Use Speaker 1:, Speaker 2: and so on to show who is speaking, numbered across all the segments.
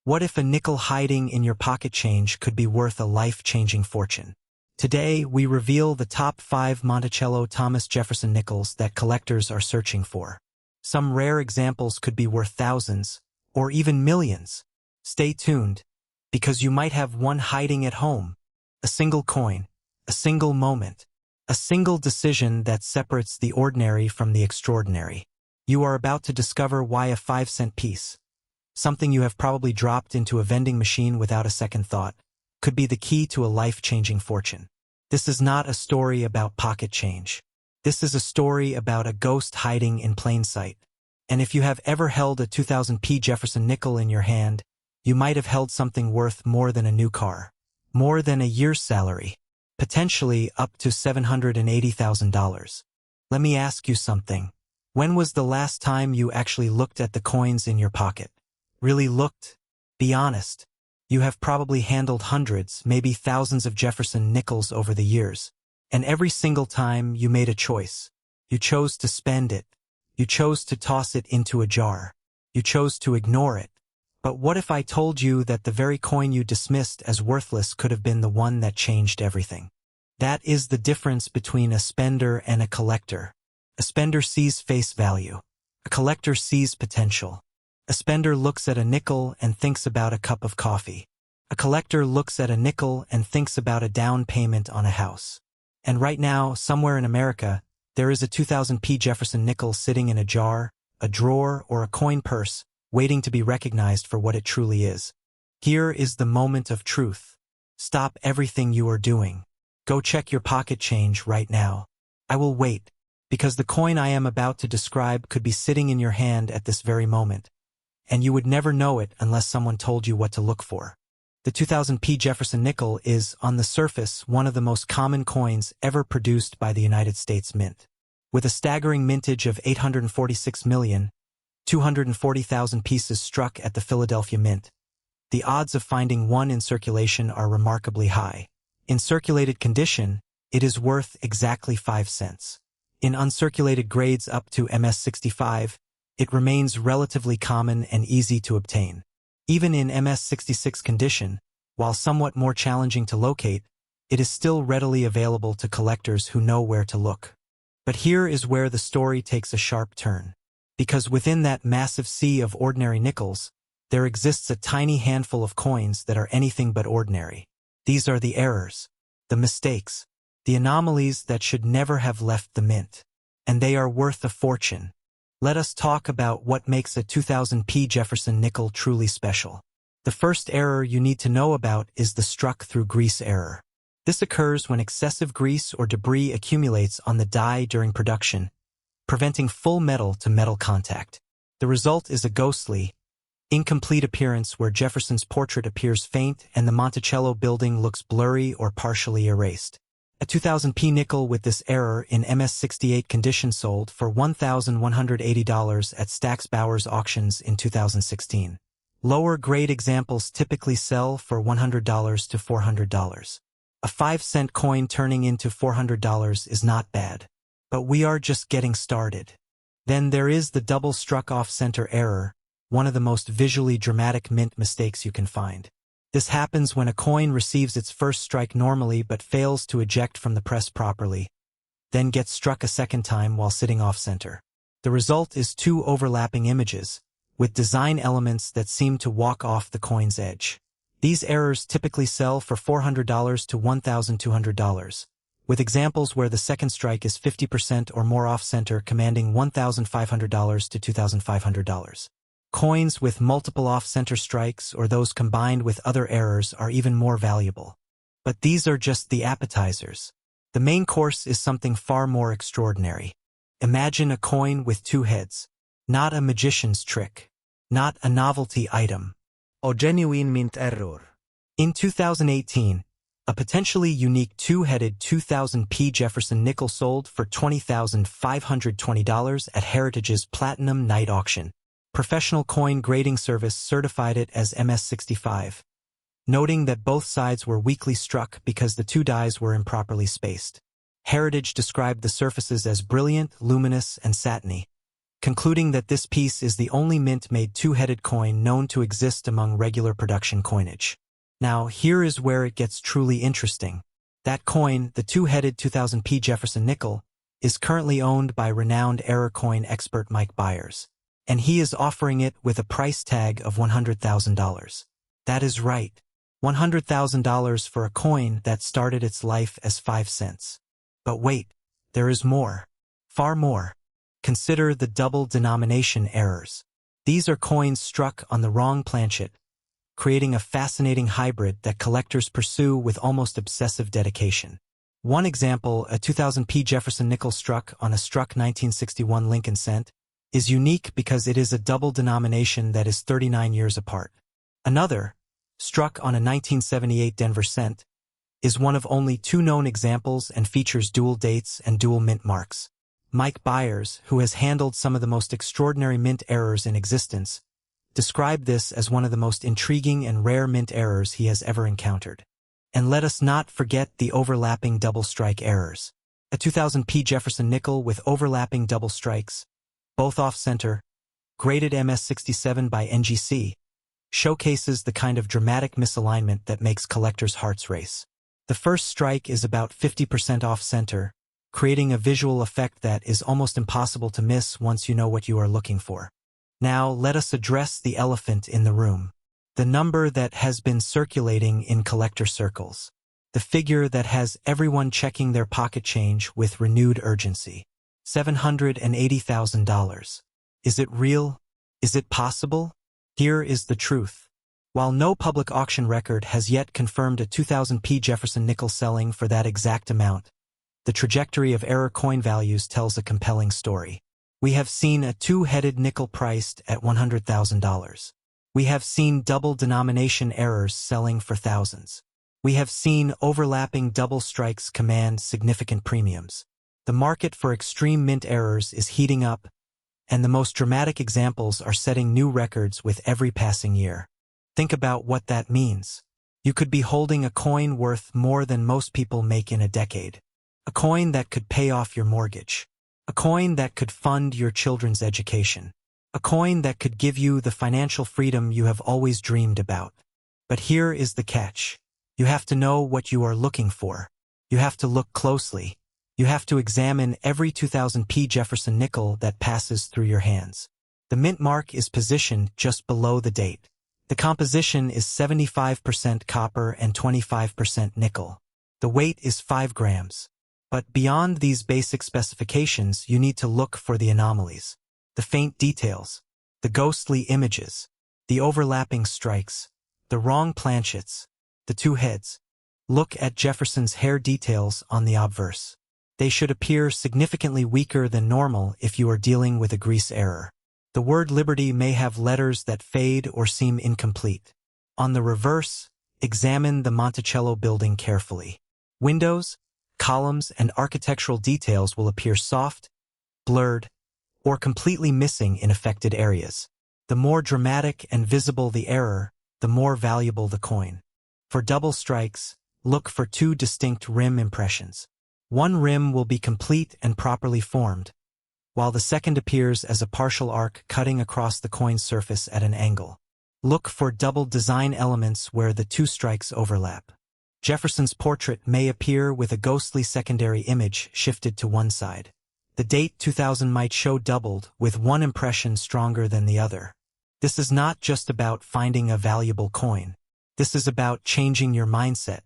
Speaker 1: What if a nickel hiding in your pocket change could be worth a life-changing fortune? Today, we reveal the top 5 Monticello Jefferson Nickels that collectors are searching for. Some rare examples could be worth thousands, or even millions. Stay tuned, because you might have one hiding at home. A single coin, a single moment, a single decision that separates the ordinary from the extraordinary. You are about to discover why a 5-cent piece, something you have probably dropped into a vending machine without a second thought, could be the key to a life-changing fortune. This is not a story about pocket change. This is a story about a ghost hiding in plain sight. And if you have ever held a 2000p Jefferson nickel in your hand, you might have held something worth more than a new car, more than a year's salary, potentially up to $780,000. Let me ask you something. When was the last time you actually looked at the coins in your pocket? Really looked? Be honest. You have probably handled hundreds, maybe thousands of Jefferson Nickels over the years. And every single time you made a choice. You chose to spend it. You chose to toss it into a jar. You chose to ignore it. But what if I told you that the very coin you dismissed as worthless could have been the one that changed everything? That is the difference between a spender and a collector. A spender sees face value. A collector sees potential. A spender looks at a nickel and thinks about a cup of coffee. A collector looks at a nickel and thinks about a down payment on a house. And right now, somewhere in America, there is a 2000p Jefferson nickel sitting in a jar, a drawer, or a coin purse, waiting to be recognized for what it truly is. Here is the moment of truth. Stop everything you are doing. Go check your pocket change right now. I will wait, because the coin I am about to describe could be sitting in your hand at this very moment. And you would never know it unless someone told you what to look for. The 2000p Jefferson Nickel is, on the surface, one of the most common coins ever produced by the United States Mint. With a staggering mintage of 846,240,000 pieces struck at the Philadelphia Mint, the odds of finding one in circulation are remarkably high. In circulated condition, it is worth exactly 5 cents. In uncirculated grades up to MS65, it remains relatively common and easy to obtain. Even in MS66 condition, while somewhat more challenging to locate, it is still readily available to collectors who know where to look. But here is where the story takes a sharp turn. Because within that massive sea of ordinary nickels, there exists a tiny handful of coins that are anything but ordinary. These are the errors, the mistakes, the anomalies that should never have left the mint. And they are worth a fortune. Let us talk about what makes a 2000p Jefferson nickel truly special. The first error you need to know about is the struck-through grease error. This occurs when excessive grease or debris accumulates on the die during production, preventing full metal-to-metal contact. The result is a ghostly, incomplete appearance where Jefferson's portrait appears faint and the Monticello building looks blurry or partially erased. A 2000p nickel with this error in MS68 condition sold for $1,180 at Stack's Bowers auctions in 2016. Lower-grade examples typically sell for $100 to $400. A 5-cent coin turning into $400 is not bad. But we are just getting started. Then there is the double struck off-center error, one of the most visually dramatic mint mistakes you can find. This happens when a coin receives its first strike normally but fails to eject from the press properly, then gets struck a second time while sitting off-center. The result is 2 overlapping images, with design elements that seem to walk off the coin's edge. These errors typically sell for $400 to $1,200, with examples where the second strike is 50% or more off-center commanding $1,500 to $2,500. Coins with multiple off-center strikes or those combined with other errors are even more valuable. But these are just the appetizers. The main course is something far more extraordinary. Imagine a coin with 2 heads. Not a magician's trick. Not a novelty item.
Speaker 2: A genuine mint error.
Speaker 1: In 2018, a potentially unique 2-headed 2000p Jefferson nickel sold for $20,520 at Heritage's Platinum Night Auction. Professional Coin Grading Service certified it as MS65, noting that both sides were weakly struck because the 2 dies were improperly spaced. Heritage described the surfaces as brilliant, luminous, and satiny, concluding that this piece is the only mint-made two-headed coin known to exist among regular production coinage. Now, here is where it gets truly interesting. That coin, the two-headed 2000p Jefferson Nickel, is currently owned by renowned error coin expert Mike Byers, and he is offering it with a price tag of $100,000. That is right, $100,000 for a coin that started its life as 5 cents. But wait, there is more. Far more. Consider the double denomination errors. These are coins struck on the wrong planchet, creating a fascinating hybrid that collectors pursue with almost obsessive dedication. One example, a 2000p Jefferson Nickel struck on a struck 1961 Lincoln cent, is unique because it is a double denomination that is 39 years apart. Another, struck on a 1978 Denver cent, is one of only 2 known examples and features dual dates and dual mint marks. Mike Byers, who has handled some of the most extraordinary mint errors in existence, described this as one of the most intriguing and rare mint errors he has ever encountered. And let us not forget the overlapping double strike errors. A 2000p Jefferson Nickel with overlapping double strikes, both off-center, graded MS67 by NGC, showcases the kind of dramatic misalignment that makes collectors' hearts race. The first strike is about 50% off-center, creating a visual effect that is almost impossible to miss once you know what you are looking for. Now, let us address the elephant in the room. The number that has been circulating in collector circles. The figure that has everyone checking their pocket change with renewed urgency. $780,000. Is it real? Is it possible? Here is the truth. While no public auction record has yet confirmed a 2000p Jefferson Nickel selling for that exact amount, the trajectory of error coin values tells a compelling story. We have seen a two-headed nickel priced at $100,000. We have seen double denomination errors selling for thousands. We have seen overlapping double strikes command significant premiums. The market for extreme mint errors is heating up, and the most dramatic examples are setting new records with every passing year. Think about what that means. You could be holding a coin worth more than most people make in a decade. A coin that could pay off your mortgage. A coin that could fund your children's education. A coin that could give you the financial freedom you have always dreamed about. But here is the catch. You have to know what you are looking for. You have to look closely. You have to examine every 2000p Jefferson Nickel that passes through your hands. The mint mark is positioned just below the date. The composition is 75% copper and 25% nickel. The weight is 5 grams. But beyond these basic specifications, you need to look for the anomalies. The faint details, the ghostly images, the overlapping strikes, the wrong planchets, the two heads. Look at Jefferson's hair details on the obverse. They should appear significantly weaker than normal if you are dealing with a grease error. The word liberty may have letters that fade or seem incomplete. On the reverse, examine the Monticello building carefully. Windows, columns, and architectural details will appear soft, blurred, or completely missing in affected areas. The more dramatic and visible the error, the more valuable the coin. For double strikes, look for 2 distinct rim impressions. One rim will be complete and properly formed, while the second appears as a partial arc cutting across the coin's surface at an angle. Look for double design elements where the 2 strikes overlap. Jefferson's portrait may appear with a ghostly secondary image shifted to one side. The date 2000 might show doubled, with one impression stronger than the other. This is not just about finding a valuable coin. This is about changing your mindset.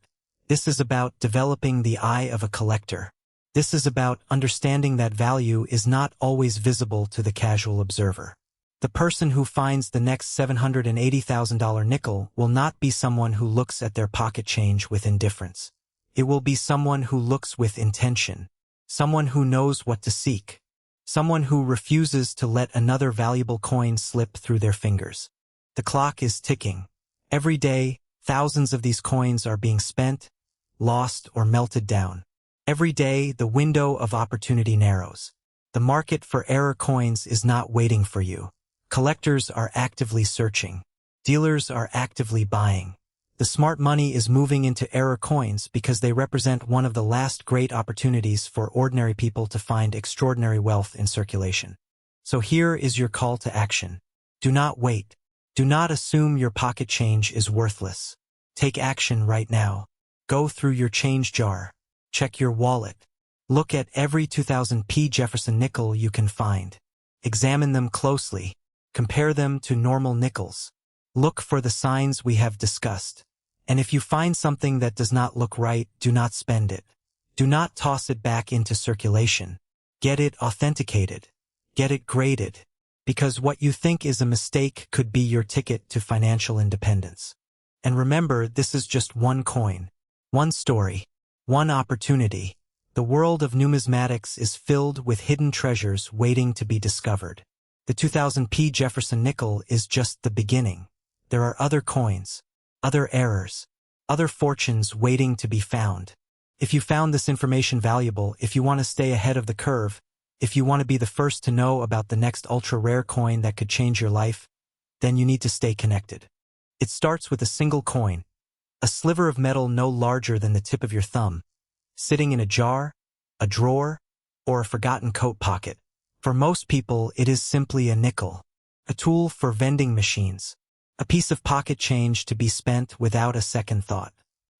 Speaker 1: This is about developing the eye of a collector. This is about understanding that value is not always visible to the casual observer. The person who finds the next $780,000 nickel will not be someone who looks at their pocket change with indifference. It will be someone who looks with intention. Someone who knows what to seek. Someone who refuses to let another valuable coin slip through their fingers. The clock is ticking. Every day, thousands of these coins are being spent, lost, or melted down. Every day, the window of opportunity narrows. The market for error coins is not waiting for you. Collectors are actively searching. Dealers are actively buying. The smart money is moving into error coins because they represent one of the last great opportunities for ordinary people to find extraordinary wealth in circulation. So here is your call to action. Do not wait. Do not assume your pocket change is worthless. Take action right now. Go through your change jar. Check your wallet. Look at every 2000p Jefferson nickel you can find. Examine them closely. Compare them to normal nickels. Look for the signs we have discussed. And if you find something that does not look right, do not spend it. Do not toss it back into circulation. Get it authenticated. Get it graded. Because what you think is a mistake could be your ticket to financial independence. And remember, this is just one coin, one story, one opportunity. The world of numismatics is filled with hidden treasures waiting to be discovered. The 2000p Jefferson Nickel is just the beginning. There are other coins, other errors, other fortunes waiting to be found. If you found this information valuable, if you want to stay ahead of the curve, if you want to be the first to know about the next ultra-rare coin that could change your life, then you need to stay connected. It starts with a single coin, a sliver of metal no larger than the tip of your thumb, sitting in a jar, a drawer, or a forgotten coat pocket. For most people, it is simply a nickel, a tool for vending machines, a piece of pocket change to be spent without a second thought.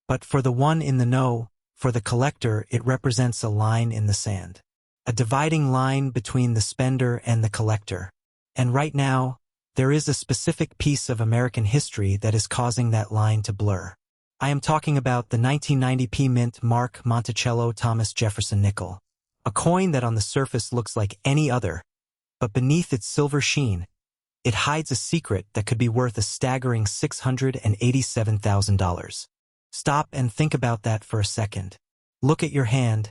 Speaker 1: But for the one in the know, for the collector, it represents a line in the sand, a dividing line between the spender and the collector. And right now, there is a specific piece of American history that is causing that line to blur. I am talking about the 1990p mint mark Monticello Jefferson Nickel, a coin that on the surface looks like any other, but beneath its silver sheen, it hides a secret that could be worth a staggering $687,000. Stop and think about that for a second. Look at your hand.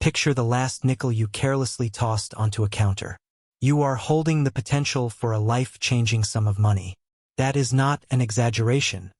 Speaker 1: Picture the last nickel you carelessly tossed onto a counter. You are holding the potential for a life-changing sum of money. That is not an exaggeration.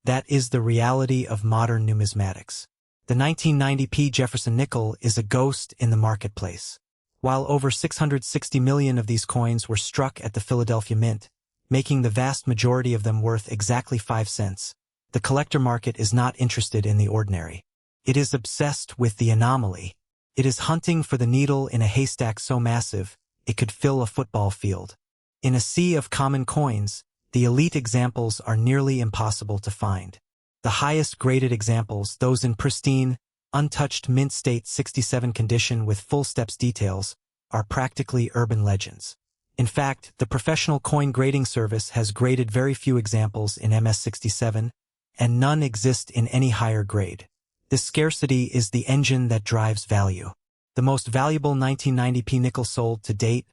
Speaker 1: That is the reality of modern numismatics. The 1990p Jefferson Nickel is a ghost in the marketplace. While over 660 million of these coins were struck at the Philadelphia Mint, making the vast majority of them worth exactly 5 cents, the collector market is not interested in the ordinary. It is obsessed with the anomaly. It is hunting for the needle in a haystack so massive, it could fill a football field. In a sea of common coins, the elite examples are nearly impossible to find. The highest graded examples, those in pristine, untouched mint state 67 condition with full steps details, are practically urban legends. In fact, the professional coin grading service has graded very few examples in MS67, and none exist in any higher grade. This scarcity is the engine that drives value. The most valuable 1990p nickel sold to date,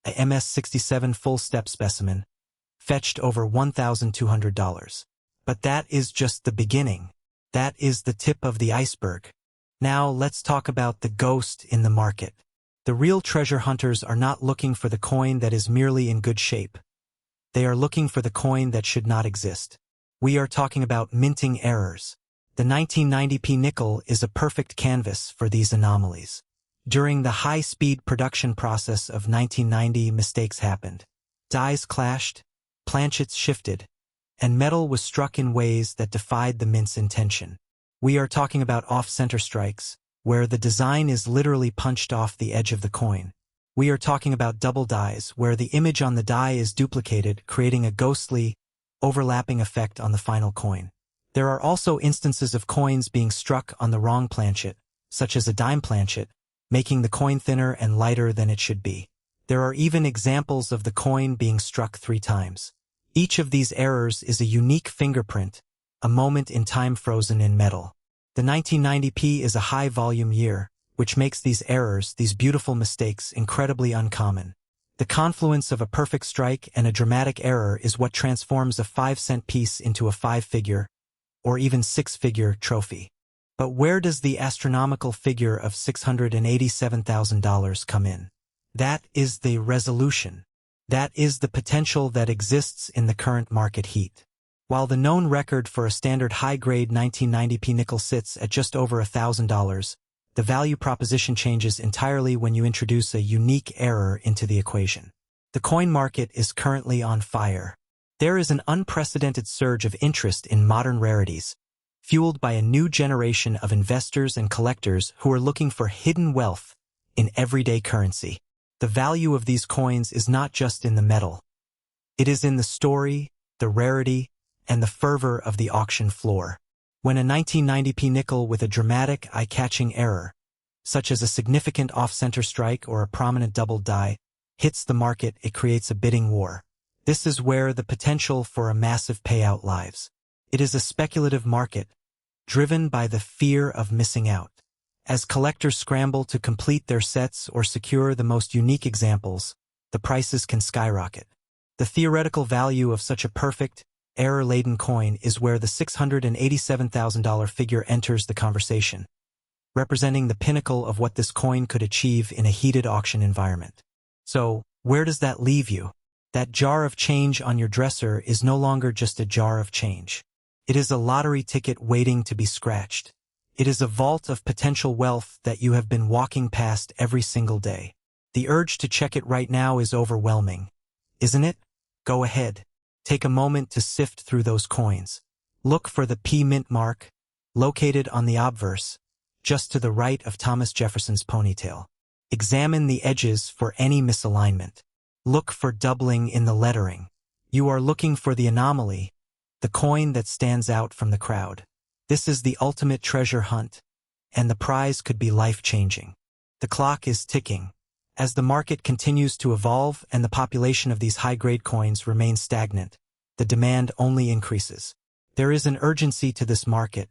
Speaker 1: a MS67 full step specimen, fetched over $1,200. But that is just the beginning. That is the tip of the iceberg. Now let's talk about the ghost in the market. The real treasure hunters are not looking for the coin that is merely in good shape. They are looking for the coin that should not exist. We are talking about minting errors. The 1990p nickel is a perfect canvas for these anomalies. During the high-speed production process of 1990, mistakes happened. Dies clashed, planchets shifted, and metal was struck in ways that defied the mint's intention. We are talking about off-center strikes, where the design is literally punched off the edge of the coin. We are talking about double dies, where the image on the die is duplicated, creating a ghostly, overlapping effect on the final coin. There are also instances of coins being struck on the wrong planchet, such as a dime planchet, making the coin thinner and lighter than it should be. There are even examples of the coin being struck 3 times. Each of these errors is a unique fingerprint, a moment in time frozen in metal. The 1990p is a high-volume year, which makes these errors, these beautiful mistakes, incredibly uncommon. The confluence of a perfect strike and a dramatic error is what transforms a 5-cent piece into a 5-figure, or even 6-figure trophy. But where does the astronomical figure of $687,000 come in? That is the resolution. That is the potential that exists in the current market heat. While the known record for a standard high-grade 1990p nickel sits at just over $1,000, the value proposition changes entirely when you introduce a unique error into the equation. The coin market is currently on fire. There is an unprecedented surge of interest in modern rarities, fueled by a new generation of investors and collectors who are looking for hidden wealth in everyday currency. The value of these coins is not just in the metal. It is in the story, the rarity, and the fervor of the auction floor. When a 1990p nickel with a dramatic, eye-catching error, such as a significant off-center strike or a prominent double die, hits the market, it creates a bidding war. This is where the potential for a massive payout lies. It is a speculative market, driven by the fear of missing out. As collectors scramble to complete their sets or secure the most unique examples, the prices can skyrocket. The theoretical value of such a perfect, error-laden coin is where the $687,000 figure enters the conversation, representing the pinnacle of what this coin could achieve in a heated auction environment. So, where does that leave you? That jar of change on your dresser is no longer just a jar of change. It is a lottery ticket waiting to be scratched. It is a vault of potential wealth that you have been walking past every single day. The urge to check it right now is overwhelming, isn't it? Go ahead. Take a moment to sift through those coins. Look for the P mint mark, located on the obverse, just to the right of Thomas Jefferson's ponytail. Examine the edges for any misalignment. Look for doubling in the lettering. You are looking for the anomaly, the coin that stands out from the crowd. This is the ultimate treasure hunt, and the prize could be life-changing. The clock is ticking. As the market continues to evolve and the population of these high-grade coins remains stagnant, the demand only increases. There is an urgency to this market,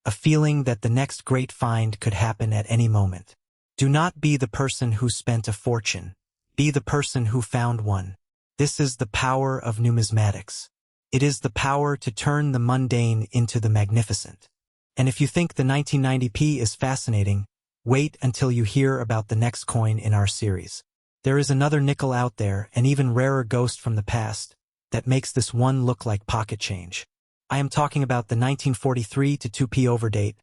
Speaker 1: a feeling that the next great find could happen at any moment. Do not be the person who spent a fortune. Be the person who found one. This is the power of numismatics. It is the power to turn the mundane into the magnificent. And if you think the 1990p is fascinating, wait until you hear about the next coin in our series. There is another nickel out there, an even rarer ghost from the past, that makes this one look like pocket change. I am talking about the 1943 to 2p overdate,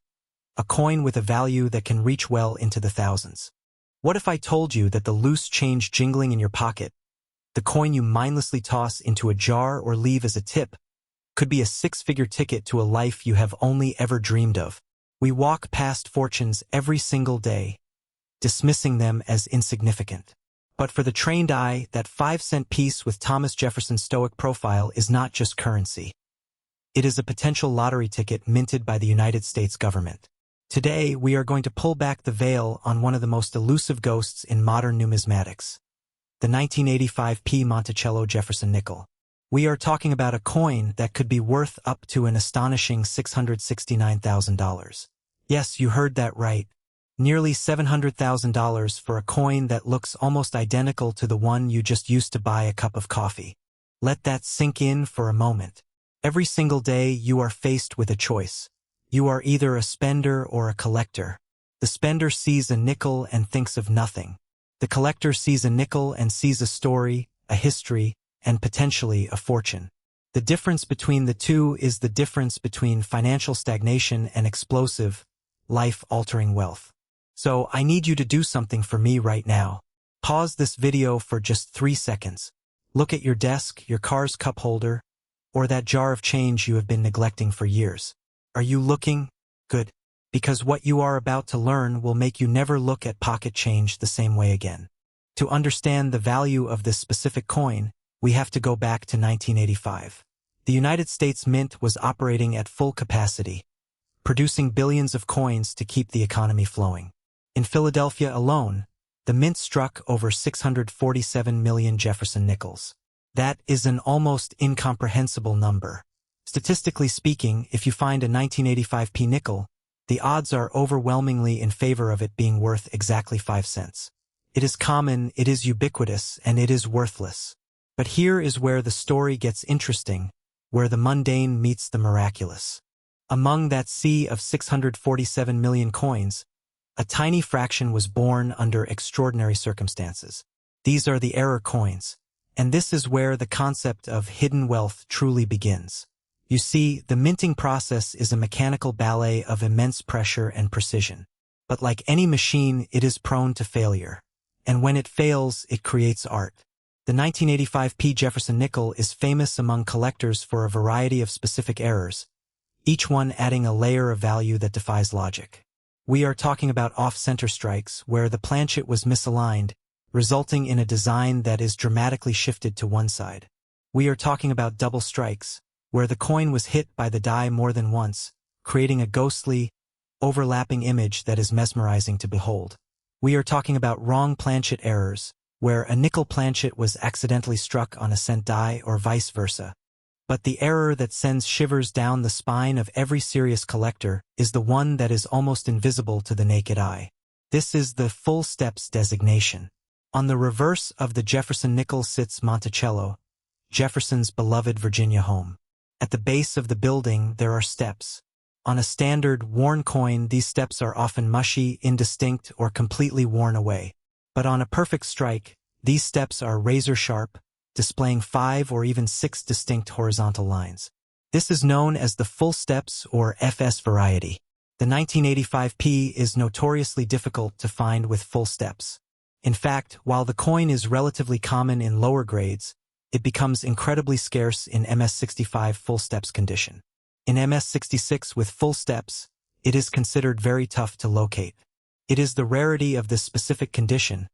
Speaker 1: a coin with a value that can reach well into the thousands. What if I told you that the loose change jingling in your pocket, the coin you mindlessly toss into a jar or leave as a tip, could be a six-figure ticket to a life you have only ever dreamed of? We walk past fortunes every single day, dismissing them as insignificant. But for the trained eye, that 5-cent piece with Thomas Jefferson's stoic profile is not just currency. It is a potential lottery ticket minted by the United States government. Today, we are going to pull back the veil on one of the most elusive ghosts in modern numismatics, the 1985p Monticello Jefferson Nickel. We are talking about a coin that could be worth up to an astonishing $669,000. Yes, you heard that right. Nearly $700,000 for a coin that looks almost identical to the one you just used to buy a cup of coffee. Let that sink in for a moment. Every single day you are faced with a choice. You are either a spender or a collector. The spender sees a nickel and thinks of nothing. The collector sees a nickel and sees a story, a history, and potentially a fortune. The difference between the two is the difference between financial stagnation and explosive, life-altering wealth. So I need you to do something for me right now. Pause this video for just 3 seconds. Look at your desk, your car's cup holder, or that jar of change you have been neglecting for years. Are you looking? Good. Because what you are about to learn will make you never look at pocket change the same way again. To understand the value of this specific coin, we have to go back to 1985. The United States Mint was operating at full capacity, producing billions of coins to keep the economy flowing. In Philadelphia alone, the mint struck over 647 million Jefferson Nickels. That is an almost incomprehensible number. Statistically speaking, if you find a 1985p nickel, the odds are overwhelmingly in favor of it being worth exactly 5 cents. It is common, it is ubiquitous, and it is worthless. But here is where the story gets interesting, where the mundane meets the miraculous. Among that sea of 647 million coins, a tiny fraction was born under extraordinary circumstances. These are the error coins, and this is where the concept of hidden wealth truly begins. You see, the minting process is a mechanical ballet of immense pressure and precision. But like any machine, it is prone to failure. And when it fails, it creates art. The 1985p Jefferson Nickel is famous among collectors for a variety of specific errors, each one adding a layer of value that defies logic. We are talking about off-center strikes, where the planchet was misaligned, resulting in a design that is dramatically shifted to one side. We are talking about double strikes, where the coin was hit by the die more than once, creating a ghostly, overlapping image that is mesmerizing to behold. We are talking about wrong planchet errors, where a nickel planchet was accidentally struck on a cent die or vice versa. But the error that sends shivers down the spine of every serious collector is the one that is almost invisible to the naked eye. This is the full steps designation. On the reverse of the Jefferson Nickel sits Monticello, Jefferson's beloved Virginia home. At the base of the building there are steps. On a standard, worn coin, these steps are often mushy, indistinct, or completely worn away. But on a perfect strike, these steps are razor-sharp, displaying 5 or even 6 distinct horizontal lines. This is known as the full steps or FS variety. The 1985P is notoriously difficult to find with full steps. In fact, while the coin is relatively common in lower grades, it becomes incredibly scarce in MS65 full steps condition. In MS66 with full steps, it is considered very tough to locate. It is the rarity of this specific condition,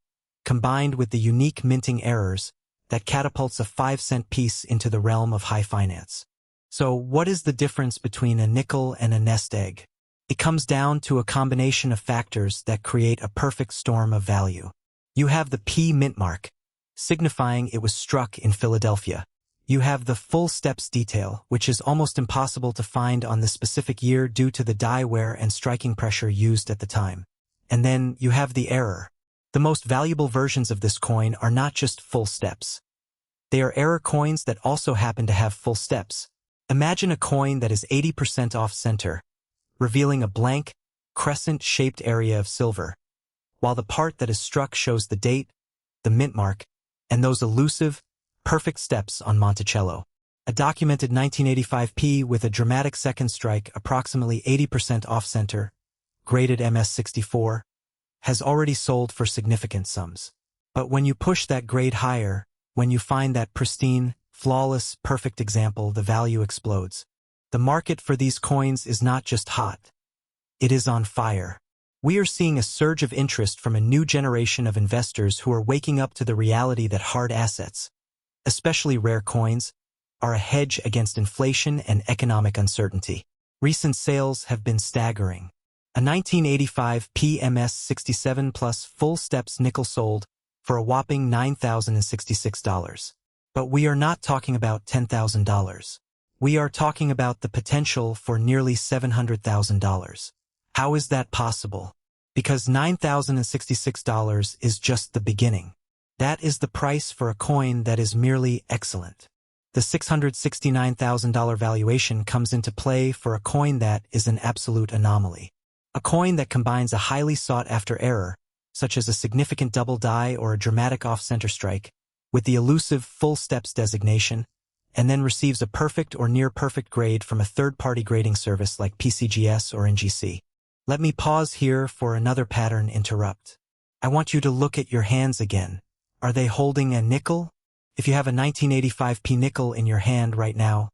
Speaker 1: combined with the unique minting errors, that catapults a 5-cent piece into the realm of high finance. So what is the difference between a nickel and a nest egg? It comes down to a combination of factors that create a perfect storm of value. You have the P mint mark, signifying it was struck in Philadelphia. You have the full steps detail, which is almost impossible to find on the specific year due to the die wear and striking pressure used at the time. And then you have the error. The most valuable versions of this coin are not just full steps. They are error coins that also happen to have full steps. Imagine a coin that is 80% off-center, revealing a blank, crescent-shaped area of silver, while the part that is struck shows the date, the mint mark, and those elusive, perfect steps on Monticello. A documented 1985P with a dramatic second strike approximately 80% off-center, graded MS64, has already sold for significant sums. But when you push that grade higher, when you find that pristine, flawless, perfect example, the value explodes. The market for these coins is not just hot. It is on fire. We are seeing a surge of interest from a new generation of investors who are waking up to the reality that hard assets, especially rare coins, are a hedge against inflation and economic uncertainty. Recent sales have been staggering. A 1985 PMS 67 plus full steps nickel sold for a whopping $9,066. But we are not talking about $10,000. We are talking about the potential for nearly $700,000. How is that possible? Because $9,066 is just the beginning. That is the price for a coin that is merely excellent. The $669,000 valuation comes into play for a coin that is an absolute anomaly. A coin that combines a highly sought-after error, such as a significant double die or a dramatic off-center strike, with the elusive full steps designation, and then receives a perfect or near-perfect grade from a third-party grading service like PCGS or NGC. Let me pause here for another pattern interrupt. I want you to look at your hands again. Are they holding a nickel? If you have a 1985P nickel in your hand right now,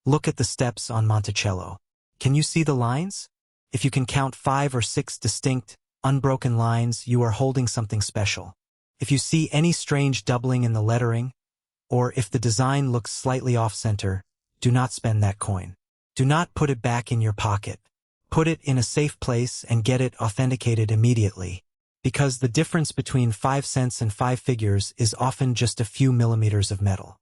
Speaker 1: look at the steps on Monticello. Can you see the lines? If you can count 5 or 6 distinct, unbroken lines, you are holding something special. If you see any strange doubling in the lettering, or if the design looks slightly off-center, do not spend that coin. Do not put it back in your pocket. Put it in a safe place and get it authenticated immediately. Because the difference between 5 cents and 5 figures is often just a few millimeters of metal.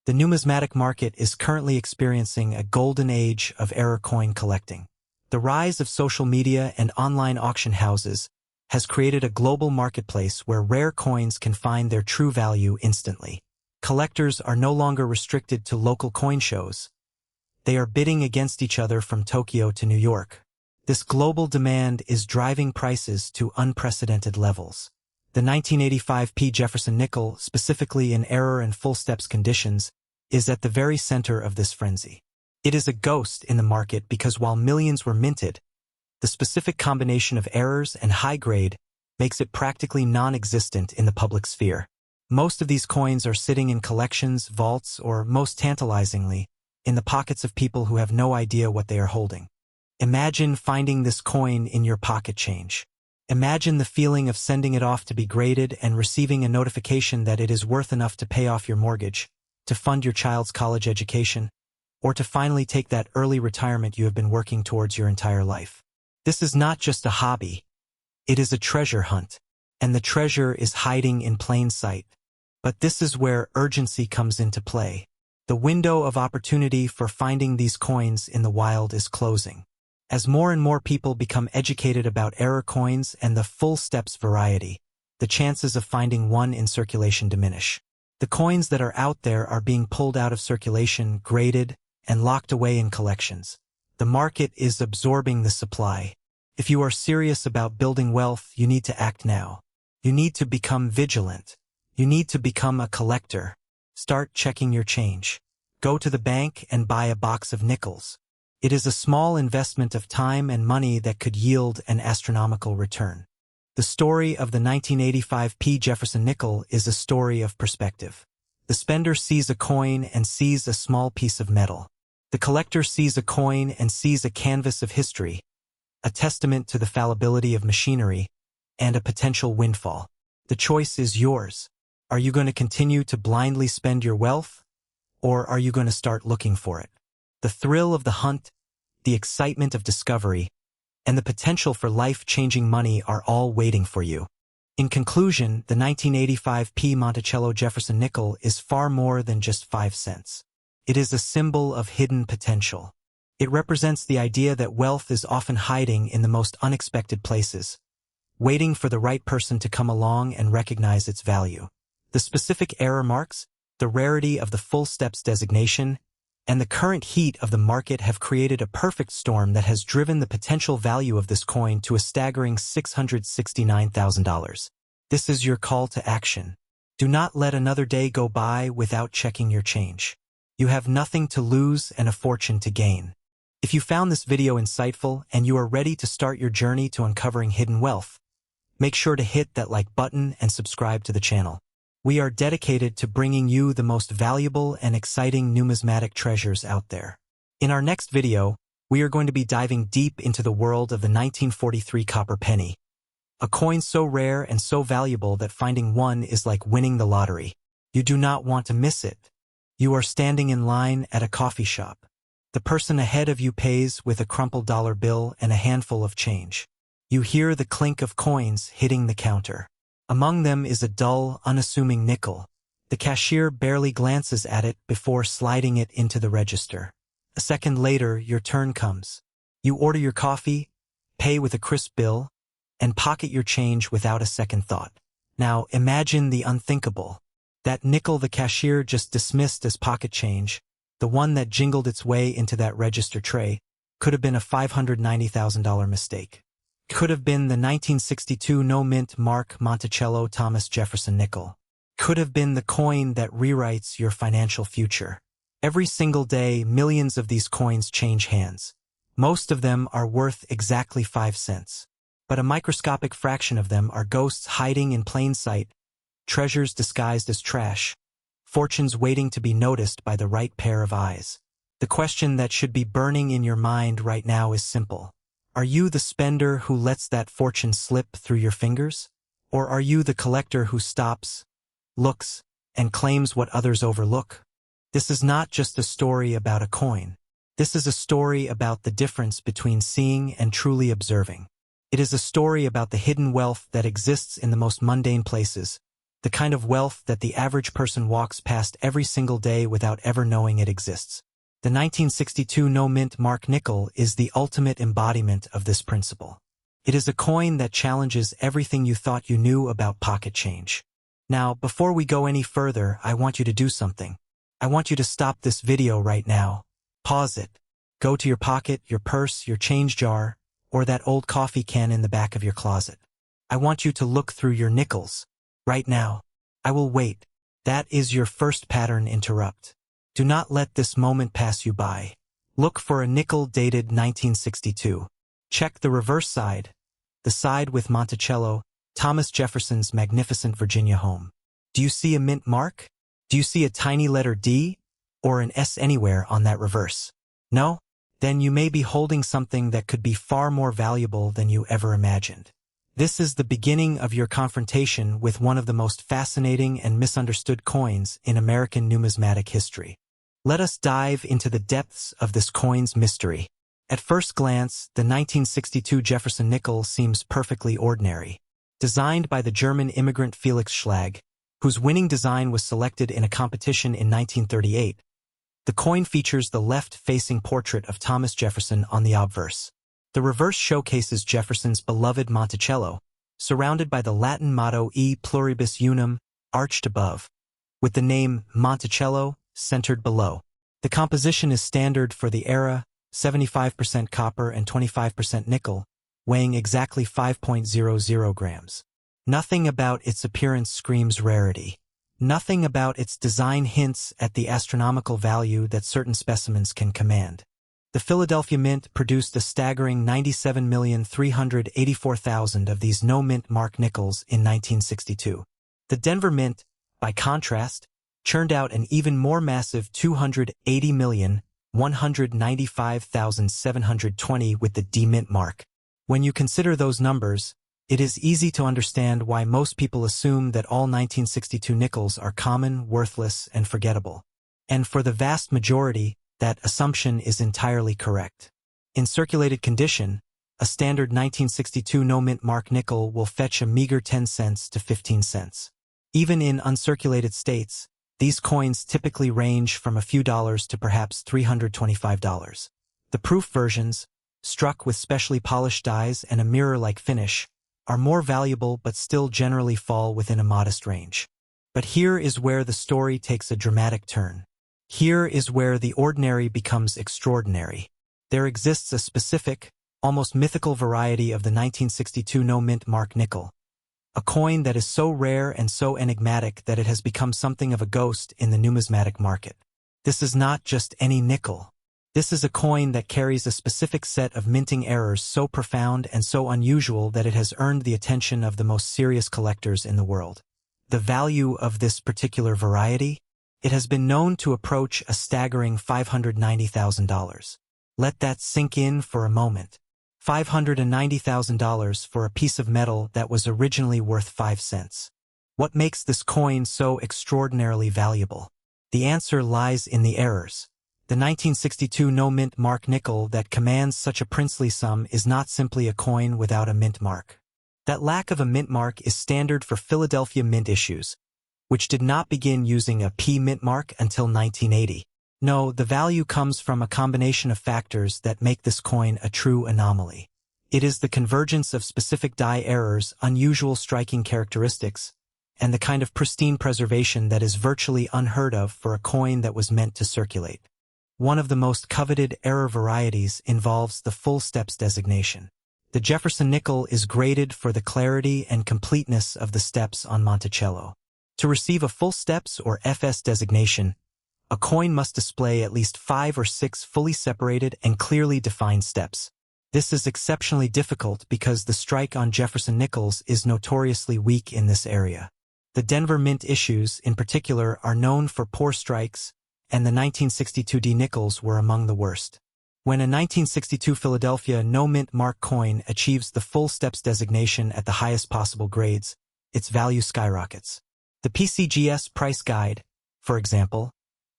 Speaker 1: The numismatic market is currently experiencing a golden age of error coin collecting. The rise of social media and online auction houses has created a global marketplace where rare coins can find their true value instantly. Collectors are no longer restricted to local coin shows. They are bidding against each other from Tokyo to New York. This global demand is driving prices to unprecedented levels. The 1985P Jefferson Nickel, specifically in error and full steps conditions, is at the very center of this frenzy. It is a ghost in the market because while millions were minted, the specific combination of errors and high grade makes it practically non-existent in the public sphere. Most of these coins are sitting in collections, vaults, or most tantalizingly, in the pockets of people who have no idea what they are holding. Imagine finding this coin in your pocket change. Imagine the feeling of sending it off to be graded and receiving a notification that it is worth enough to pay off your mortgage, to fund your child's college education, or to finally take that early retirement you have been working towards your entire life. This is not just a hobby. It is a treasure hunt, and the treasure is hiding in plain sight. But this is where urgency comes into play. The window of opportunity for finding these coins in the wild is closing. As more and more people become educated about error coins and the full steps variety, the chances of finding one in circulation diminish. The coins that are out there are being pulled out of circulation, graded, and locked away in collections. The market is absorbing the supply. If you are serious about building wealth, you need to act now. You need to become vigilant. You need to become a collector. Start checking your change. Go to the bank and buy a box of nickels. It is a small investment of time and money that could yield an astronomical return. The story of the 1985 Jefferson Nickel is a story of perspective. The spender sees a coin and sees a small piece of metal. The collector sees a coin and sees a canvas of history, a testament to the fallibility of machinery, and a potential windfall. The choice is yours. Are you going to continue to blindly spend your wealth, or are you going to start looking for it? The thrill of the hunt, the excitement of discovery, and the potential for life-changing money are all waiting for you. In conclusion, the 1985 Monticello Jefferson Nickel is far more than just 5 cents. It is a symbol of hidden potential. It represents the idea that wealth is often hiding in the most unexpected places, waiting for the right person to come along and recognize its value. The specific error marks, the rarity of the full steps designation, and the current heat of the market have created a perfect storm that has driven the potential value of this coin to a staggering $669,000. This is your call to action. Do not let another day go by without checking your change. You have nothing to lose and a fortune to gain. If you found this video insightful and you are ready to start your journey to uncovering hidden wealth, make sure to hit that like button and subscribe to the channel. We are dedicated to bringing you the most valuable and exciting numismatic treasures out there. In our next video, we are going to be diving deep into the world of the 1943 copper penny, a coin so rare and so valuable that finding one is like winning the lottery. You do not want to miss it. You are standing in line at a coffee shop. The person ahead of you pays with a crumpled dollar bill and a handful of change. You hear the clink of coins hitting the counter. Among them is a dull, unassuming nickel. The cashier barely glances at it before sliding it into the register. A second later, your turn comes. You order your coffee, pay with a crisp bill, and pocket your change without a second thought. Now, imagine the unthinkable. That nickel the cashier just dismissed as pocket change, the one that jingled its way into that register tray, could have been a $590,000 mistake. Could have been the 1962 no-mint mark Monticello Jefferson Nickel. Could have been the coin that rewrites your financial future. Every single day, millions of these coins change hands. Most of them are worth exactly 5 cents. But a microscopic fraction of them are ghosts hiding in plain sight, treasures disguised as trash, fortunes waiting to be noticed by the right pair of eyes. The question that should be burning in your mind right now is simple. Are you the spender who lets that fortune slip through your fingers? Or are you the collector who stops, looks, and claims what others overlook? This is not just a story about a coin. This is a story about the difference between seeing and truly observing. It is a story about the hidden wealth that exists in the most mundane places, the kind of wealth that the average person walks past every single day without ever knowing it exists. The 1962 no-mint mark nickel is the ultimate embodiment of this principle. It is a coin that challenges everything you thought you knew about pocket change. Now, before we go any further, I want you to do something. I want you to stop this video right now. Pause it. Go to your pocket, your purse, your change jar, or that old coffee can in the back of your closet. I want you to look through your nickels. Right now. I will wait. That is your first pattern interrupt. Do not let this moment pass you by. Look for a nickel dated 1962. Check the reverse side, the side with Monticello, Thomas Jefferson's magnificent Virginia home. Do you see a mint mark? Do you see a tiny letter D or an S anywhere on that reverse? No? Then you may be holding something that could be far more valuable than you ever imagined. This is the beginning of your confrontation with one of the most fascinating and misunderstood coins in American numismatic history. Let us dive into the depths of this coin's mystery. At first glance, the 1962 Jefferson Nickel seems perfectly ordinary. Designed by the German immigrant Felix Schlag, whose winning design was selected in a competition in 1938, the coin features the left-facing portrait of Thomas Jefferson on the obverse. The reverse showcases Jefferson's beloved Monticello, surrounded by the Latin motto E pluribus unum, arched above, with the name Monticello centered below. The composition is standard for the era, 75% copper and 25% nickel, weighing exactly 5.00 grams. Nothing about its appearance screams rarity. Nothing about its design hints at the astronomical value that certain specimens can command. The Philadelphia Mint produced a staggering 97,384,000 of these no-mint mark nickels in 1962. The Denver Mint, by contrast, churned out an even more massive 280,195,720 with the D-Mint mark. When you consider those numbers, it is easy to understand why most people assume that all 1962 nickels are common, worthless, and forgettable. And for the vast majority, that assumption is entirely correct. In circulated condition, a standard 1962 no-mint mark nickel will fetch a meager 10 cents to 15 cents. Even in uncirculated states, these coins typically range from a few dollars to perhaps $325. The proof versions, struck with specially polished dies and a mirror-like finish, are more valuable but still generally fall within a modest range. But here is where the story takes a dramatic turn. Here is where the ordinary becomes extraordinary. There exists a specific, almost mythical variety of the 1962 no-mint mark nickel, a coin that is so rare and so enigmatic that it has become something of a ghost in the numismatic market. This is not just any nickel. This is a coin that carries a specific set of minting errors so profound and so unusual that it has earned the attention of the most serious collectors in the world. The value of this particular variety? It has been known to approach a staggering $590,000. Let that sink in for a moment. $590,000 for a piece of metal that was originally worth 5 cents. What makes this coin so extraordinarily valuable? The answer lies in the errors. The 1962 no-mint mark nickel that commands such a princely sum is not simply a coin without a mint mark. That lack of a mint mark is standard for Philadelphia Mint issues, which did not begin using a P mint mark until 1980. No, the value comes from a combination of factors that make this coin a true anomaly. It is the convergence of specific die errors, unusual striking characteristics, and the kind of pristine preservation that is virtually unheard of for a coin that was meant to circulate. One of the most coveted error varieties involves the full steps designation. The Jefferson Nickel is graded for the clarity and completeness of the steps on Monticello. To receive a full steps or FS designation, a coin must display at least 5 or 6 fully separated and clearly defined steps. This is exceptionally difficult because the strike on Jefferson Nickels is notoriously weak in this area. The Denver Mint issues, in particular, are known for poor strikes, and the 1962 D nickels were among the worst. When a 1962 Philadelphia no-mint mark coin achieves the full steps designation at the highest possible grades, its value skyrockets. The PCGS price guide, for example,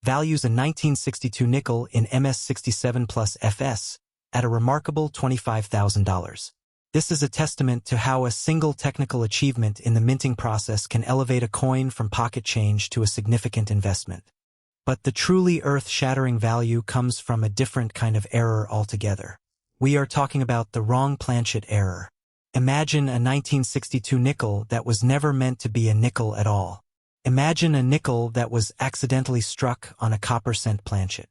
Speaker 1: values a 1962 nickel in MS67 plus FS at a remarkable $25,000. This is a testament to how a single technical achievement in the minting process can elevate a coin from pocket change to a significant investment. But the truly earth-shattering value comes from a different kind of error altogether. We are talking about the wrong planchet error. Imagine a 1962 nickel that was never meant to be a nickel at all. Imagine a nickel that was accidentally struck on a copper cent planchet.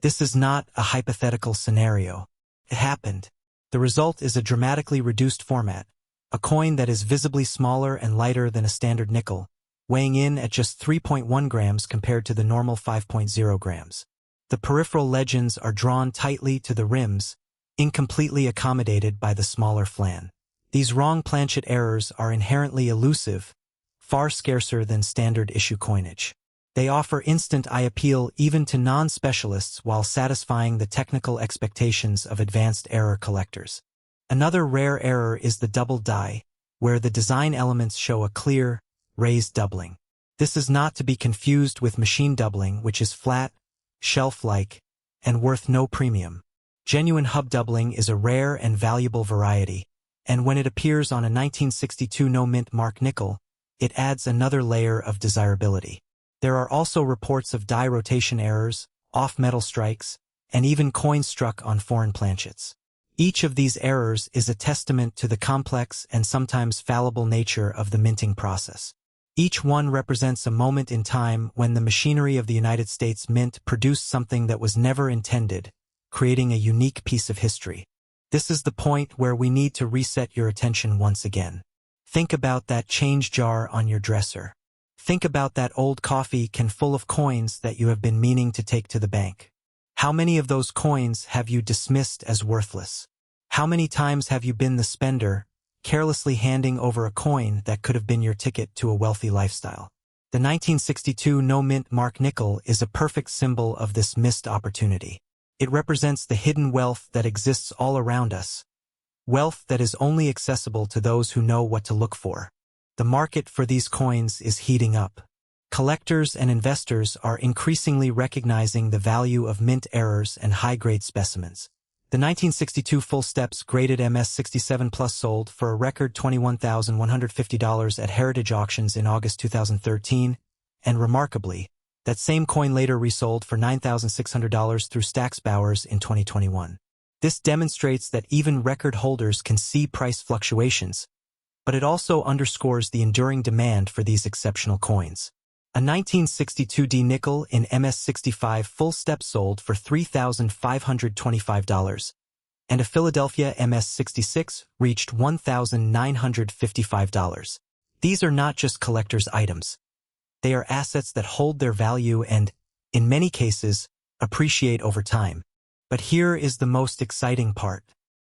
Speaker 1: This is not a hypothetical scenario. It happened. The result is a dramatically reduced format, a coin that is visibly smaller and lighter than a standard nickel, weighing in at just 3.1 grams compared to the normal 5.0 grams. The peripheral legends are drawn tightly to the rims, incompletely accommodated by the smaller flan. These wrong planchet errors are inherently elusive, far scarcer than standard issue coinage. They offer instant eye appeal even to non-specialists while satisfying the technical expectations of advanced error collectors. Another rare error is the double die, where the design elements show a clear, raised doubling. This is not to be confused with machine doubling, which is flat, shelf-like, and worth no premium. Genuine hub doubling is a rare and valuable variety, and when it appears on a 1962 no-mint mark nickel, it adds another layer of desirability. There are also reports of die rotation errors, off-metal strikes, and even coins struck on foreign planchets. Each of these errors is a testament to the complex and sometimes fallible nature of the minting process. Each one represents a moment in time when the machinery of the United States Mint produced something that was never intended, creating a unique piece of history. This is the point where we need to reset your attention once again. Think about that change jar on your dresser. Think about that old coffee can full of coins that you have been meaning to take to the bank. How many of those coins have you dismissed as worthless? How many times have you been the spender, carelessly handing over a coin that could have been your ticket to a wealthy lifestyle? The 1962 no-mint mark nickel is a perfect symbol of this missed opportunity. It represents the hidden wealth that exists all around us, wealth that is only accessible to those who know what to look for. The market for these coins is heating up. Collectors and investors are increasingly recognizing the value of mint errors and high-grade specimens. The 1962 full steps graded MS67 Plus sold for a record $21,150 at Heritage Auctions in August 2013, and remarkably, that same coin later resold for $9,600 through Stack's Bowers in 2021. This demonstrates that even record holders can see price fluctuations, but it also underscores the enduring demand for these exceptional coins. A 1962D nickel in MS65 full step sold for $3,525, and a Philadelphia MS66 reached $1,955. These are not just collector's items. They are assets that hold their value and, in many cases, appreciate over time. But here is the most exciting part.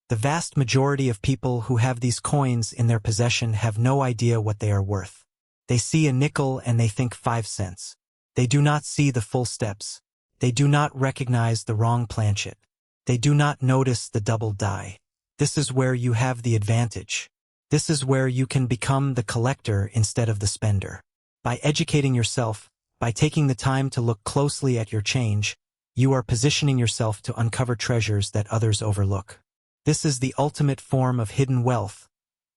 Speaker 1: The vast majority of people who have these coins in their possession have no idea what they are worth. They see a nickel and they think 5 cents. They do not see the full steps. They do not recognize the wrong planchet. They do not notice the double die. This is where you have the advantage. This is where you can become the collector instead of the spender. By educating yourself, by taking the time to look closely at your change, you are positioning yourself to uncover treasures that others overlook. This is the ultimate form of hidden wealth.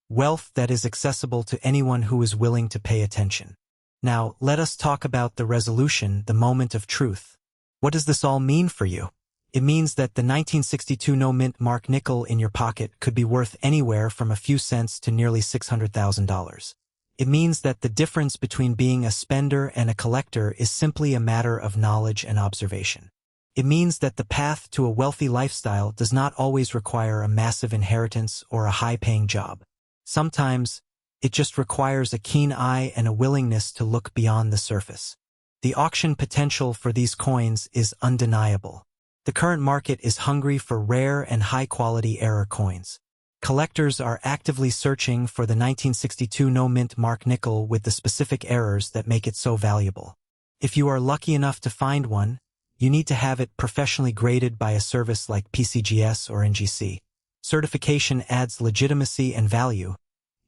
Speaker 1: Wealth that is accessible to anyone who is willing to pay attention. Now, let us talk about the resolution, the moment of truth. What does this all mean for you? It means that the 1962 no-mint mark nickel in your pocket could be worth anywhere from a few cents to nearly $600,000. It means that the difference between being a spender and a collector is simply a matter of knowledge and observation. It means that the path to a wealthy lifestyle does not always require a massive inheritance or a high-paying job. Sometimes, it just requires a keen eye and a willingness to look beyond the surface. The auction potential for these coins is undeniable. The current market is hungry for rare and high-quality error coins. Collectors are actively searching for the 1962 no-mint mark nickel with the specific errors that make it so valuable. If you are lucky enough to find one, you need to have it professionally graded by a service like PCGS or NGC. Certification adds legitimacy and value,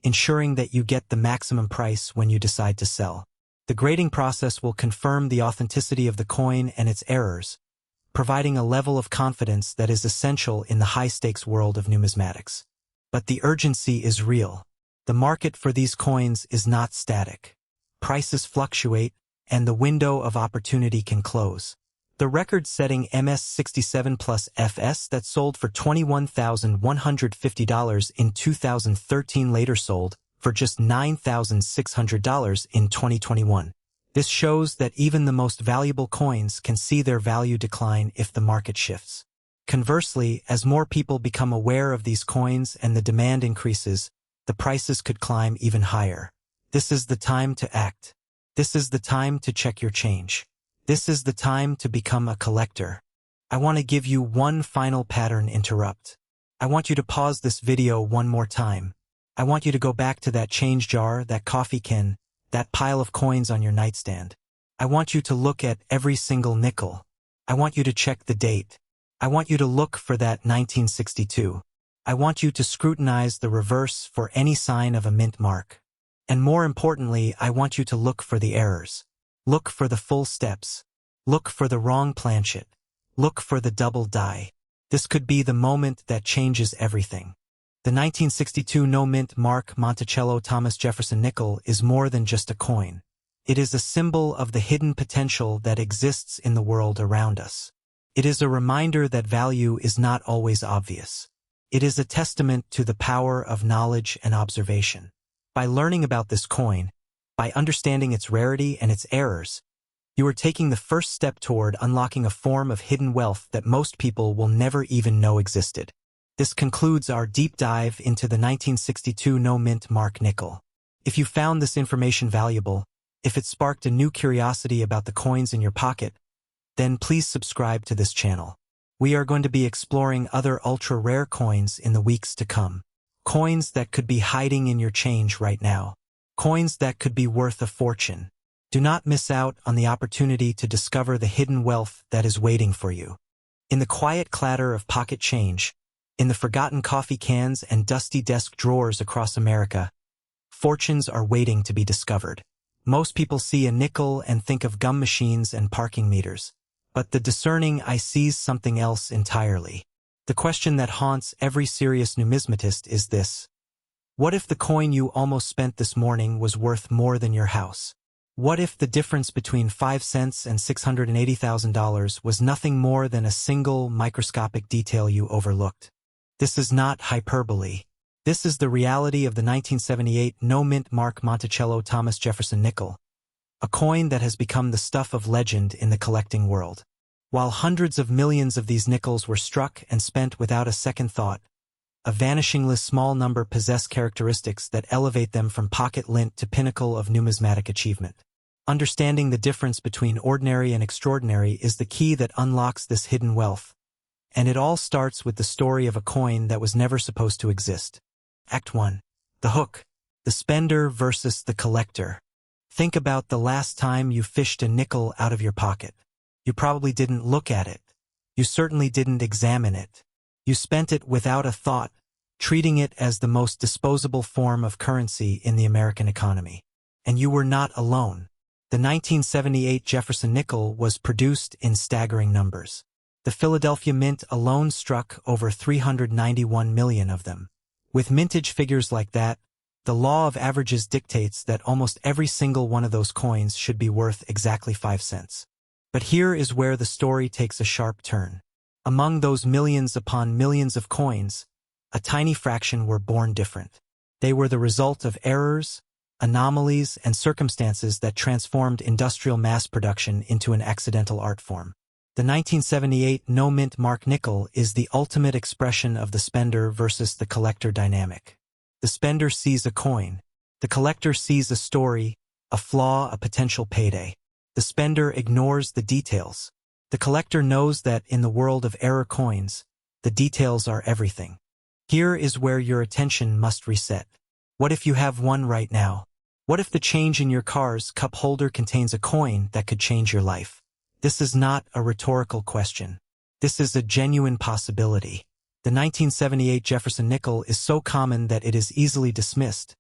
Speaker 1: ensuring that you get the maximum price when you decide to sell. The grading process will confirm the authenticity of the coin and its errors, providing a level of confidence that is essential in the high-stakes world of numismatics. But the urgency is real. The market for these coins is not static. Prices fluctuate, and the window of opportunity can close. The record-setting MS67 Plus FS that sold for $21,150 in 2013 later sold for just $9,600 in 2021. This shows that even the most valuable coins can see their value decline if the market shifts. Conversely, as more people become aware of these coins and the demand increases, the prices could climb even higher. This is the time to act. This is the time to check your change. This is the time to become a collector. I want to give you one final pattern interrupt. I want you to pause this video one more time. I want you to go back to that change jar, that coffee can, that pile of coins on your nightstand. I want you to look at every single nickel. I want you to check the date. I want you to look for that 1962. I want you to scrutinize the reverse for any sign of a mint mark. And more importantly, I want you to look for the errors. Look for the full steps. Look for the wrong planchet. Look for the double die. This could be the moment that changes everything. The 1962 no-mint mark Monticello Jefferson Nickel is more than just a coin. It is a symbol of the hidden potential that exists in the world around us. It is a reminder that value is not always obvious. It is a testament to the power of knowledge and observation. By learning about this coin, by understanding its rarity and its errors, you are taking the first step toward unlocking a form of hidden wealth that most people will never even know existed. This concludes our deep dive into the 1962 no-mint mark nickel. If you found this information valuable, if it sparked a new curiosity about the coins in your pocket, then please subscribe to this channel. We are going to be exploring other ultra-rare coins in the weeks to come. Coins that could be hiding in your change right now. Coins that could be worth a fortune. Do not miss out on the opportunity to discover the hidden wealth that is waiting for you. In the quiet clatter of pocket change, in the forgotten coffee cans and dusty desk drawers across America, fortunes are waiting to be discovered. Most people see a nickel and think of gum machines and parking meters. But the discerning eye sees something else entirely. The question that haunts every serious numismatist is this. What if the coin you almost spent this morning was worth more than your house? What if the difference between 5 cents and $680,000 was nothing more than a single microscopic detail you overlooked? This is not hyperbole. This is the reality of the 1978 no-mint mark Monticello Jefferson Nickel, a coin that has become the stuff of legend in the collecting world. While hundreds of millions of these nickels were struck and spent without a second thought, a vanishingly small number possess characteristics that elevate them from pocket lint to pinnacle of numismatic achievement. Understanding the difference between ordinary and extraordinary is the key that unlocks this hidden wealth. And it all starts with the story of a coin that was never supposed to exist. Act 1. The hook. The spender versus the collector. Think about the last time you fished a nickel out of your pocket. You probably didn't look at it. You certainly didn't examine it. You spent it without a thought, treating it as the most disposable form of currency in the American economy. And you were not alone. The 1978 Jefferson Nickel was produced in staggering numbers. The Philadelphia Mint alone struck over 391 million of them. With mintage figures like that, the law of averages dictates that almost every single one of those coins should be worth exactly 5 cents. But here is where the story takes a sharp turn. Among those millions upon millions of coins, a tiny fraction were born different. They were the result of errors, anomalies, and circumstances that transformed industrial mass production into an accidental art form. The 1978 no-mint mark nickel is the ultimate expression of the spender versus the collector dynamic. The spender sees a coin. The collector sees a story, a flaw, a potential payday. The spender ignores the details. The collector knows that in the world of error coins, the details are everything. Here is where your attention must reset. What if you have one right now? What if the change in your car's cup holder contains a coin that could change your life? This is not a rhetorical question. This is a genuine possibility. The 1978 Jefferson Nickel is so common that it is easily dismissed,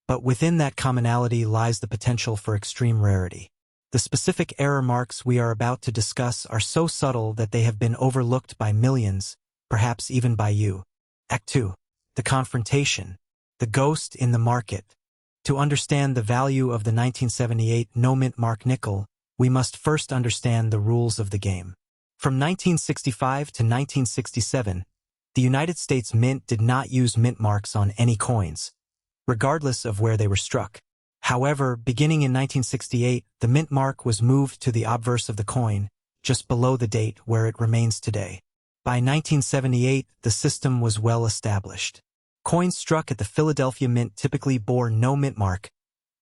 Speaker 1: but within that commonality lies the potential for extreme rarity. The specific error marks we are about to discuss are so subtle that they have been overlooked by millions, perhaps even by you. Act 2. The confrontation. The ghost in the market. To understand the value of the 1978 no-mint mark nickel, we must first understand the rules of the game. From 1965 to 1967, the United States Mint did not use mint marks on any coins, regardless of where they were struck. However, beginning in 1968, the mint mark was moved to the obverse of the coin, just below the date where it remains today. By 1978, the system was well established. Coins struck at the Philadelphia Mint typically bore no mint mark,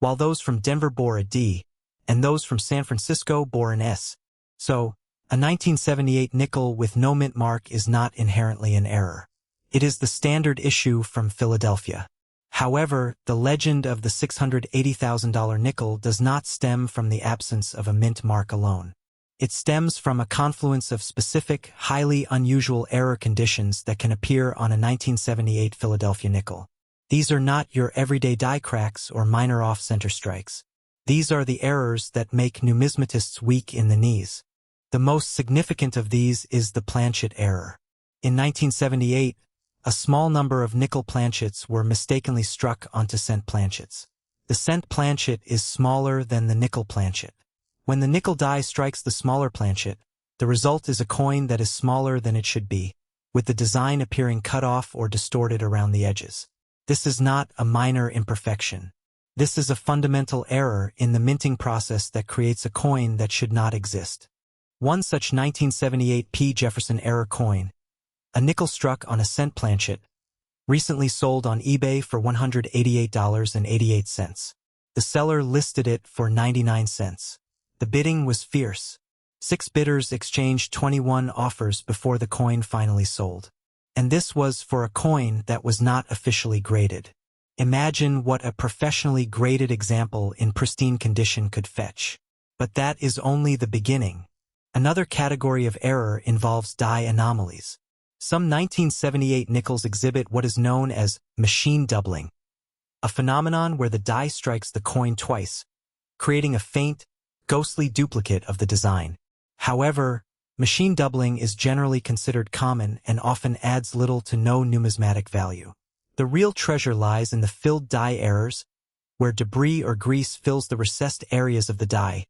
Speaker 1: while those from Denver bore a D, and those from San Francisco bore an S. So, a 1978 nickel with no mint mark is not inherently an error. It is the standard issue from Philadelphia. However, the legend of the $680,000 nickel does not stem from the absence of a mint mark alone. It stems from a confluence of specific, highly unusual error conditions that can appear on a 1978 Philadelphia nickel. These are not your everyday die cracks or minor off-center strikes. These are the errors that make numismatists weak in the knees. The most significant of these is the planchet error. In 1978, a small number of nickel planchets were mistakenly struck onto cent planchets. The cent planchet is smaller than the nickel planchet. When the nickel die strikes the smaller planchet, the result is a coin that is smaller than it should be, with the design appearing cut off or distorted around the edges. This is not a minor imperfection. This is a fundamental error in the minting process that creates a coin that should not exist. One such 1978 P. Jefferson error coin, a nickel struck on a cent planchet, recently sold on eBay for $188.88. The seller listed it for 99 cents. The bidding was fierce. 6 bidders exchanged 21 offers before the coin finally sold. And this was for a coin that was not officially graded. Imagine what a professionally graded example in pristine condition could fetch. But that is only the beginning. Another category of error involves die anomalies. Some 1978 nickels exhibit what is known as machine doubling, a phenomenon where the die strikes the coin twice, creating a faint, ghostly duplicate of the design. However, machine doubling is generally considered common and often adds little to no numismatic value. The real treasure lies in the filled die errors, where debris or grease fills the recessed areas of the die,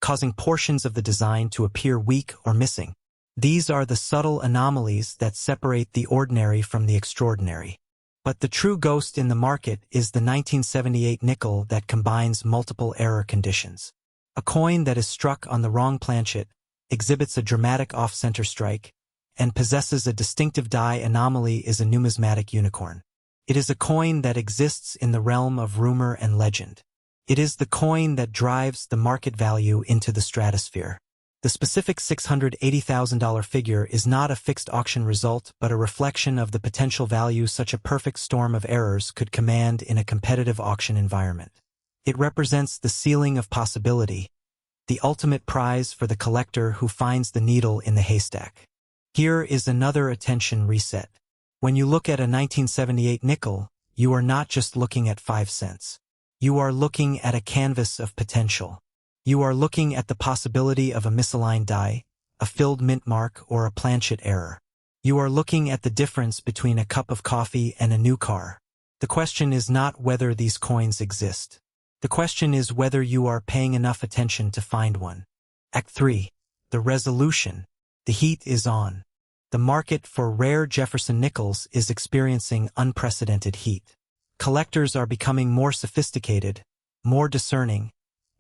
Speaker 1: causing portions of the design to appear weak or missing. These are the subtle anomalies that separate the ordinary from the extraordinary. But the true ghost in the market is the 1978 nickel that combines multiple error conditions. A coin that is struck on the wrong planchet, exhibits a dramatic off-center strike, and possesses a distinctive die anomaly is a numismatic unicorn. It is a coin that exists in the realm of rumor and legend. It is the coin that drives the market value into the stratosphere. The specific $680,000 figure is not a fixed auction result but a reflection of the potential value such a perfect storm of errors could command in a competitive auction environment. It represents the ceiling of possibility, the ultimate prize for the collector who finds the needle in the haystack. Here is another attention reset. When you look at a 1978 nickel, you are not just looking at 5 cents. You are looking at a canvas of potential. You are looking at the possibility of a misaligned die, a filled mint mark, or a planchet error. You are looking at the difference between a cup of coffee and a new car. The question is not whether these coins exist. The question is whether you are paying enough attention to find one. Act 3. The resolution. The heat is on. The market for rare Jefferson Nickels is experiencing unprecedented heat. Collectors are becoming more sophisticated, more discerning,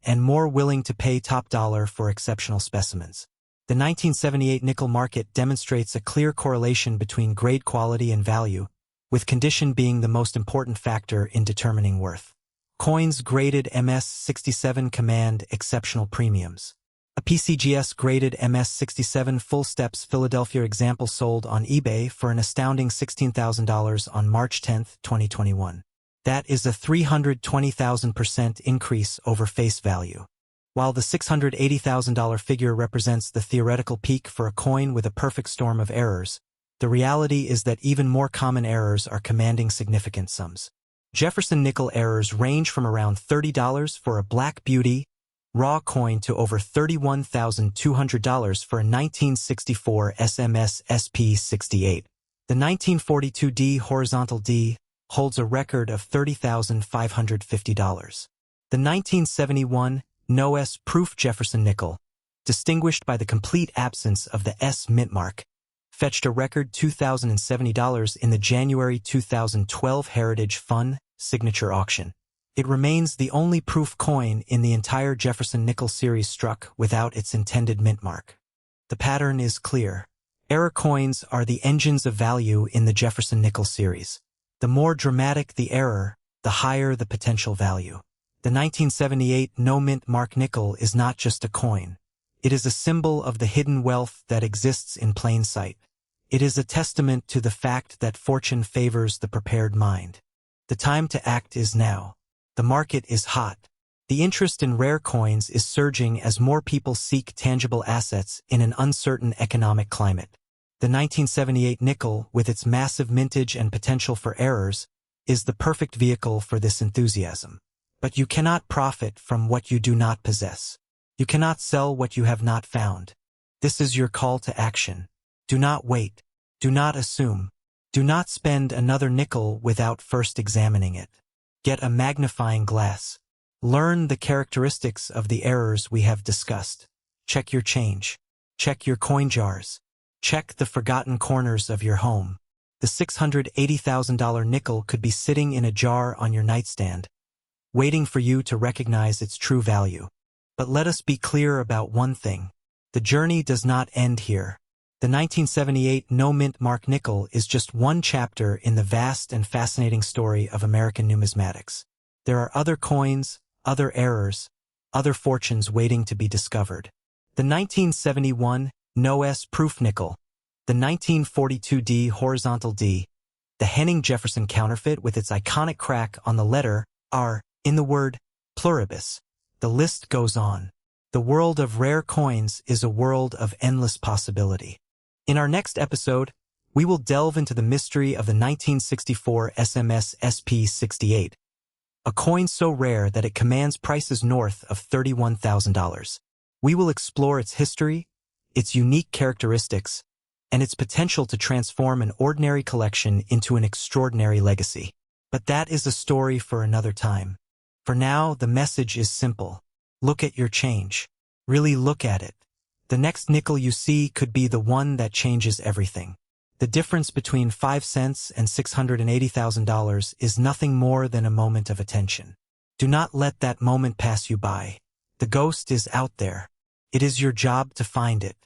Speaker 1: and more willing to pay top dollar for exceptional specimens. The 1978 nickel market demonstrates a clear correlation between grade quality and value, with condition being the most important factor in determining worth. Coins graded MS67 command exceptional premiums. A PCGS graded MS67 full steps Philadelphia example sold on eBay for an astounding $16,000 on March 10, 2021. That is a 320,000% increase over face value. While the $680,000 figure represents the theoretical peak for a coin with a perfect storm of errors, the reality is that even more common errors are commanding significant sums. Jefferson nickel errors range from around $30 for a Black Beauty raw coin to over $31,200 for a 1964 SMS SP68. The 1942 D horizontal D holds a record of $30,550. The 1971 No-S proof Jefferson nickel, distinguished by the complete absence of the S mint mark, fetched a record $2,070 in the January 2012 Heritage Fun signature auction. It remains the only proof coin in the entire Jefferson Nickel series struck without its intended mint mark. The pattern is clear. Error coins are the engines of value in the Jefferson Nickel series. The more dramatic the error, the higher the potential value. The 1978 no mint mark nickel is not just a coin. It is a symbol of the hidden wealth that exists in plain sight. It is a testament to the fact that fortune favors the prepared mind. The time to act is now. The market is hot. The interest in rare coins is surging as more people seek tangible assets in an uncertain economic climate. The 1978 nickel, with its massive mintage and potential for errors, is the perfect vehicle for this enthusiasm. But you cannot profit from what you do not possess. You cannot sell what you have not found. This is your call to action. Do not wait. Do not assume. Do not spend another nickel without first examining it. Get a magnifying glass. Learn the characteristics of the errors we have discussed. Check your change. Check your coin jars. Check the forgotten corners of your home. The $680,000 nickel could be sitting in a jar on your nightstand, waiting for you to recognize its true value. But let us be clear about one thing. The journey does not end here. The 1978 no-mint mark nickel is just one chapter in the vast and fascinating story of American numismatics. There are other coins, other errors, other fortunes waiting to be discovered. The 1971 no-S proof nickel, the 1942 D horizontal D, the Henning Jefferson counterfeit with its iconic crack on the letter R in the word pluribus. The list goes on. The world of rare coins is a world of endless possibility. In our next episode, we will delve into the mystery of the 1964 SMS SP68, a coin so rare that it commands prices north of $31,000. We will explore its history, its unique characteristics, and its potential to transform an ordinary collection into an extraordinary legacy. But that is a story for another time. For now, the message is simple. Look at your change. Really look at it. The next nickel you see could be the one that changes everything. The difference between 5 cents and $680,000 is nothing more than a moment of attention. Do not let that moment pass you by. The ghost is out there. It is your job to find it.